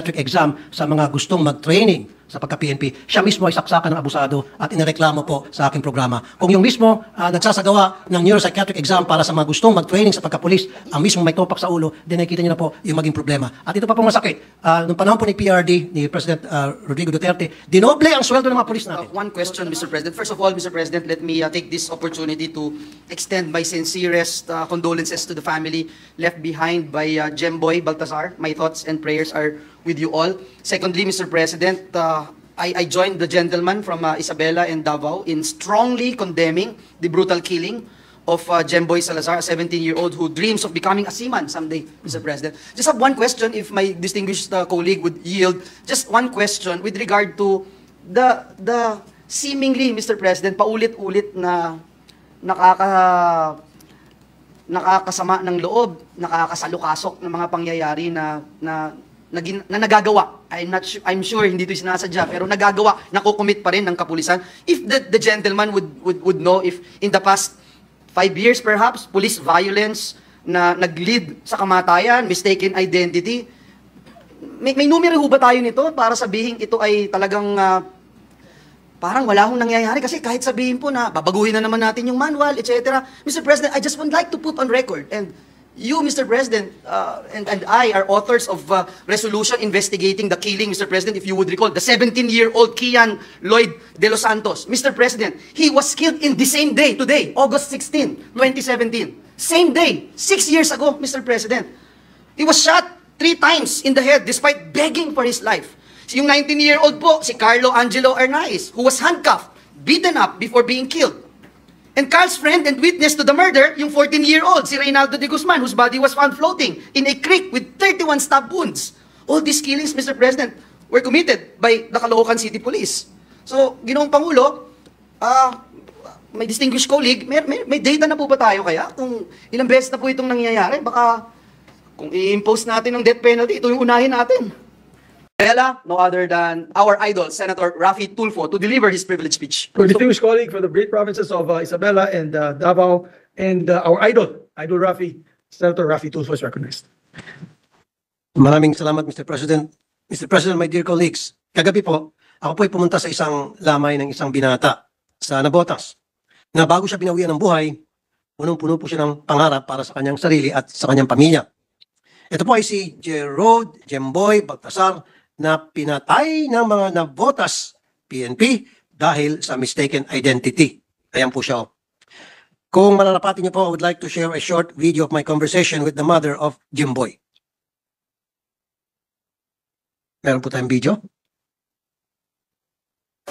exam sa mga gustong mag-training sa pagka-PNP. Siya mismo ay saksakan ng abusado at inireklamo po sa aking programa. Kung yung mismo nagsasagawa ng neuropsychiatric exam para sa mga gustong mag-training sa pagka-pulis, ang mismo may topak sa ulo, din nakikita niyo na po yung maging problema. At ito pa pong masakit. Noong panahon po ni PRD, ni President Rodrigo Duterte, dinoble ang sweldo ng mga pulis natin. One question, Mr. President. First of all, Mr. President, let me take this opportunity to extend my sincerest condolences to the family left behind by Jemboy Baltazar. My thoughts and prayers are with you all. Secondly, Mr. President, I joined the gentleman from Isabela and Davao in strongly condemning the brutal killing of Jemboy Salazar, a 17-year-old who dreams of becoming a seaman someday, Mr. President. Just have one question, if my distinguished colleague would yield. Just one question with regard to the seemingly, Mr. President, paulit-ulit na nakakasama ng loob, nakakasalukasok ng mga pangyayari na nagagawa. I'm sure hindi ito sinasadya, pero nagagawa, nakukumit pa rin ng kapulisan. If the gentleman would know if in the past 5 years perhaps, police violence na nag-lead sa kamatayan, mistaken identity, may numero ho ba tayo nito para sabihin ito ay talagang parang wala hong nangyayari? Kasi kahit sabihin po na babaguhin na naman natin yung manual, etc. Mr. President, I just would like to put on record, and you, Mr. President, and I are authors of resolution investigating the killing, Mr. President, if you would recall, the 17-year-old Kian Lloyd de los Santos. Mr. President, he was killed in the same day, today, August 16, 2017. Same day, 6 years ago, Mr. President. He was shot 3 times in the head despite begging for his life. Yung 19-year-old po, si Carlo Angelo Arnaiz, who was handcuffed, beaten up before being killed. And Carl's friend and witness to the murder, yung 14-year-old, si Reynaldo de Guzman, whose body was found floating in a creek with 31 stab wounds. All these killings, Mr. President, were committed by the Caloocan City Police. So, Ginoong Pangulo, may distinguished colleague, may data na po ba tayo kaya? Kung ilang beses na po itong nangyayari, baka kung i-impose natin ng death penalty, ito yung unahin natin. No other than our idol, Senator RAFFY TULFO, to deliver his privileged speech. Distinguished colleague from the great provinces of Isabela and Davao, and our idol RAFFY, Senator RAFFY TULFO is recognized. Maraming salamat, Mr. President. Mr. President, my dear colleagues, kagabi po, ako po ay pumunta sa isang lamay ng isang binata sa Navotas, na bago siya binawian ng buhay, punong-puno po siya ng pangarap para sa kanyang sarili at sa kanyang pamilya. Ito po ay si Jemboy Baltazar, na pinatay ng mga Navotas PNP dahil sa mistaken identity. Ayan po siya. Kung malalapatin niyo po, I would like to share a short video of my conversation with the mother of Jemboy. Meron po tayong video.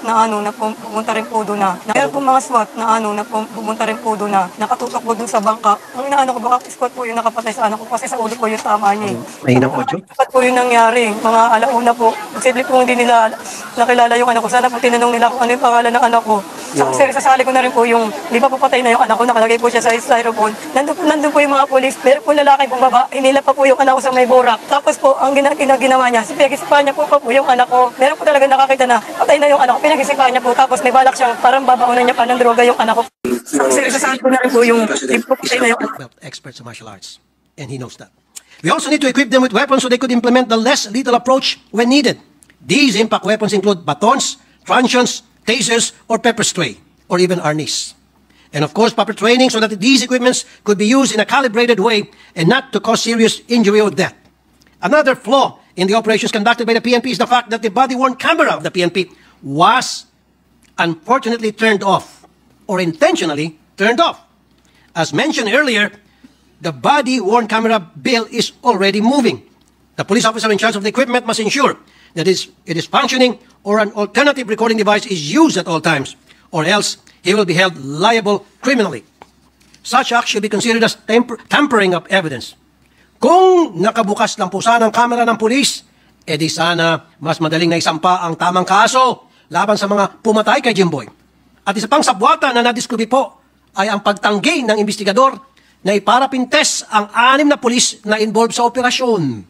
Na pumunta rin po doon na. Meron po mga SWAT na pumunta rin po doon na. Nakatutok po doon sa bangka. Ang inaano ko, baka squad po yung nakapatay sa ko kasi sa ulo po yung tama niya. Mahinang audio? Squad po yung nangyari. Mga alauna po. Simple po hindi nila nakilala yung anak ko. Sana po tinanong nila kung ano yung pangalan ng anak ko. Sasali ko na rin po yung, di ba po patay na yung anak ko, nakalagay po siya sa styrofoam. Nandun po yung mga polis. Meron po lalaki pong baba. Hinila pa po yung anak ko sa may borak. Tapos po, ang ginawa niya, pinag-isipan niya po yung anak ko. Meron po talaga nakakita na patay na yung anak ko. Pinag-isipan niya po, tapos may balak siyang parang babaunan niya pa ng droga yung anak ko. Sasali ko na rin po yung patay na yung expert sa martial arts, and he knows that. We also need to equip them with weapons so they could implement the less lethal approach when needed. These impact weapons include batons, truncheons, tasers, or pepper spray, or even arnis. And of course, proper training so that these equipments could be used in a calibrated way and not to cause serious injury or death. Another flaw in the operations conducted by the PNP is the fact that the body-worn camera of the PNP was unfortunately turned off or intentionally turned off. As mentioned earlier, the body-worn camera bill is already moving. The police officer in charge of the equipment must ensure that it is functioning or an alternative recording device is used at all times, or else he will be held liable criminally. Such acts should be considered as tampering of evidence. Kung nakabukas lang po sana ang kamera ng pulis, edi sana mas madaling naisampa ang tamang kaso laban sa mga pumatay kay Jemboy. At isa pang sabwata na nadiskubi po ay ang pagtanggi ng investigador na iparapintes ang 6 na pulis na involved sa operasyon.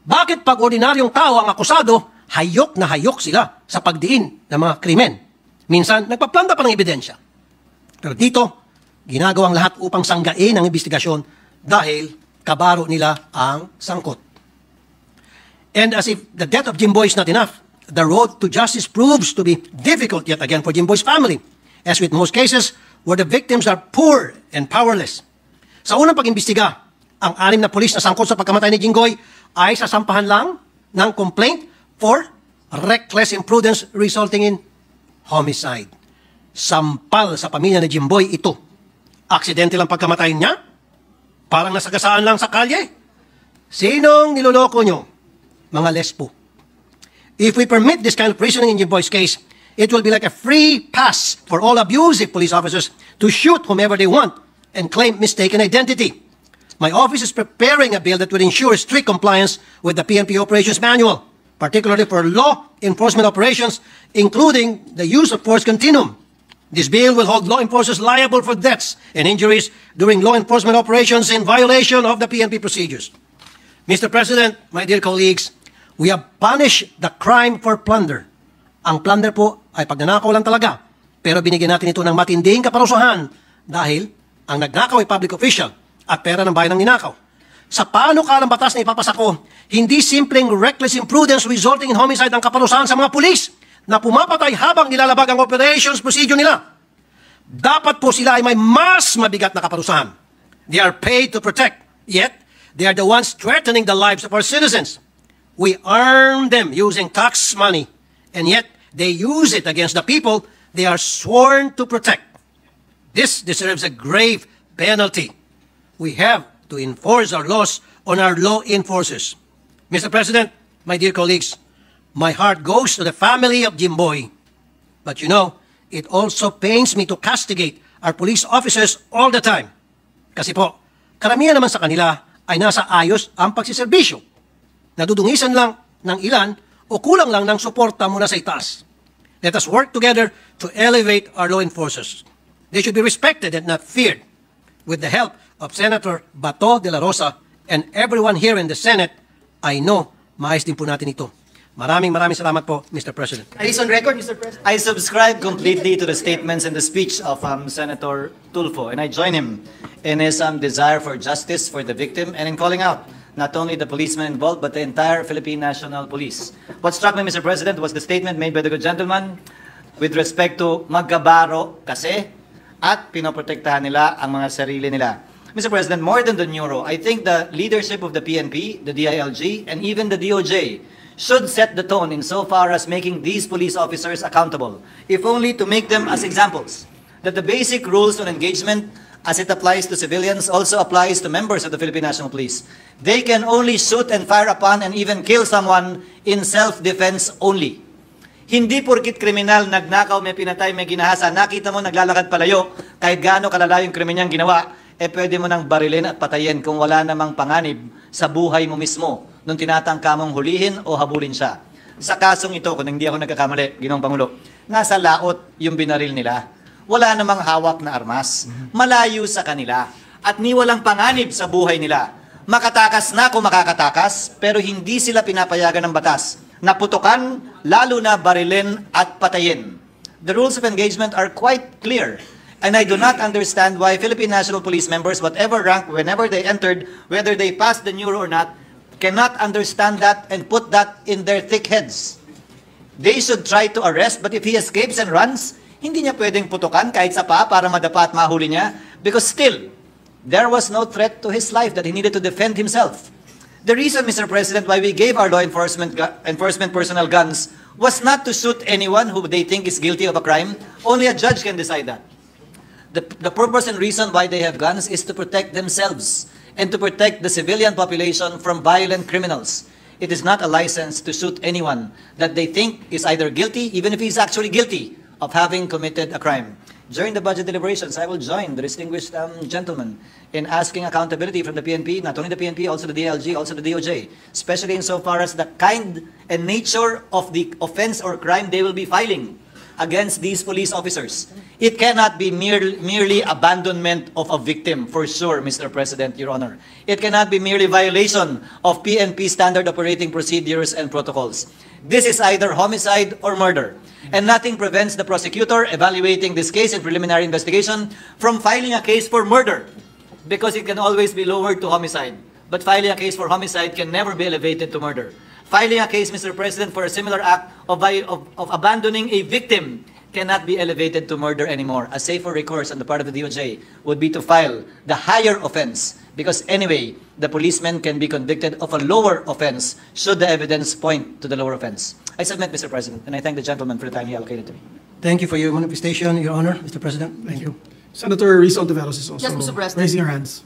Bakit pag ordinaryong tao ang akusado, hayok na hayok sila sa pagdiin ng mga krimen? Minsan, nagpaplanta pa ng ebidensya. Pero dito, ginagawang lahat upang sanggain ang investigasyon dahil kabaro nila ang sangkot. And as if the death of Jemboy is not enough, the road to justice proves to be difficult yet again for Jemboy's family, as with most cases where the victims are poor and powerless. Sa unang pag-imbestiga, ang 6 na pulis na sangkot sa pagkamatay ni Jemboy ay sasampahan lang ng complaint for reckless imprudence resulting in homicide. Sampal sa pamilya ni Jemboy ito. Aksidente lang pagkamatay niya? Parang nasagasaan lang sa kalye? Sinong niloloko nyo? Mga lesbo. If we permit this kind of reasoning in Jemboy's case, it will be like a free pass for all abusive police officers to shoot whomever they want and claim mistaken identity. My office is preparing a bill that would ensure strict compliance with the PNP Operations Manual, particularly for law enforcement operations, including the use of force continuum. This bill will hold law enforcers liable for deaths and injuries during law enforcement operations in violation of the PNP procedures. Mr. President, my dear colleagues, we have punished the crime for plunder. Ang plunder po ay pagnanakaw lang talaga, pero binigyan natin ito ng matinding kaparusahan dahil ang nagnakaw ay public official at pera ng bayan ang ninakaw. Sa panukalang batas na ipapasa ko, hindi simpleng reckless imprudence resulting in homicide ang kaparusahan sa mga pulis na pumapatay habang nilalabag ang operations procedure nila. Dapat po sila ay may mas mabigat na kaparusahan. They are paid to protect, yet they are the ones threatening the lives of our citizens. We arm them using tax money, and yet they use it against the people they are sworn to protect. This deserves a grave penalty. We have to enforce our laws on our law enforcers. Mr. President, my dear colleagues, my heart goes to the family of Jemboy. But you know, it also pains me to castigate our police officers all the time. Kasi po, karamihan naman sa kanila ay nasa ayos ang pagsiservisyo. Nadudungisan lang ng ilan o kulang lang ng suporta mula sa itaas. Let us work together to elevate our law enforcers. They should be respected and not feared. With the help of Senator Bato de la Rosa and everyone here in the Senate, I know maayos din po natin ito. Maraming salamat po, Mr. President. Is on record, Mr. President. I subscribe completely to the statements and the speech of Senator TULFO, and I join him in his desire for justice for the victim and in calling out not only the policemen involved, but the entire Philippine National Police. What struck me, Mr. President, was the statement made by the good gentleman with respect to magkabaro kasi at pinoprotektahan nila ang mga sarili nila. Mr. President, more than the Neuro, I think the leadership of the PNP, the DILG, and even the DOJ should set the tone insofar as making these police officers accountable, if only to make them as examples, that the basic rules on engagement as it applies to civilians also applies to members of the Philippine National Police. They can only shoot and fire upon and even kill someone in self-defense only. Hindi porkit kriminal, nagnakaw, may pinatay, may ginahasa, nakita mo naglalakad palayo, kahit gaano kalala yung krimen niyang ginawa, pwede mo nang barilin at patayin kung wala namang panganib sa buhay mo mismo nung tinatangka mong hulihin o habulin siya. Sa kasong ito, kung hindi ako nagkakamali, Ginoong Pangulo, nasa laot yung binaril nila. Wala namang hawak na armas, malayo sa kanila, at ni walang panganib sa buhay nila. Makatakas na kung makakatakas, pero hindi sila pinapayagan ng batas. Naputukan, lalo na barilin at patayin. The rules of engagement are quite clear, and I do not understand why Philippine National Police members, whatever rank, whenever they entered, whether they passed the Neuro or not, cannot understand that and put that in their thick heads. They should try to arrest, but if he escapes and runs, hindi niya pwedeng putukan kahit sa paa para madapa at mahuli niya, because still, there was no threat to his life that he needed to defend himself. The reason, Mr. President, why we gave our law enforcement personnel guns was not to shoot anyone who they think is guilty of a crime. Only a judge can decide that. The purpose and reason why they have guns is to protect themselves and to protect the civilian population from violent criminals. It is not a license to shoot anyone that they think is either guilty, even if he's actually guilty of having committed a crime. During the budget deliberations, I will join the distinguished gentleman in asking accountability from the PNP, not only the PNP, also the DLG, also the DOJ, especially insofar as the kind and nature of the offense or crime they will be filing against these police officers. It cannot be merely abandonment of a victim, for sure, Mr. President, Your Honor. It cannot be merely violation of PNP standard operating procedures and protocols. This is either homicide or murder. And nothing prevents the prosecutor evaluating this case in preliminary investigation from filing a case for murder, because it can always be lowered to homicide. But filing a case for homicide can never be elevated to murder. Filing a case, Mr. President, for a similar act of abandoning a victim cannot be elevated to murder anymore. A safer recourse on the part of the DOJ would be to file the higher offense, because anyway, the policeman can be convicted of a lower offense should the evidence point to the lower offense. I submit, Mr. President, and I thank the gentleman for the time he allocated to me. Thank you for your manifestation, Your Honor, Mr. President. Thank you. Senator Rizal Taveros is also Yes, Mr. President. raising her hands.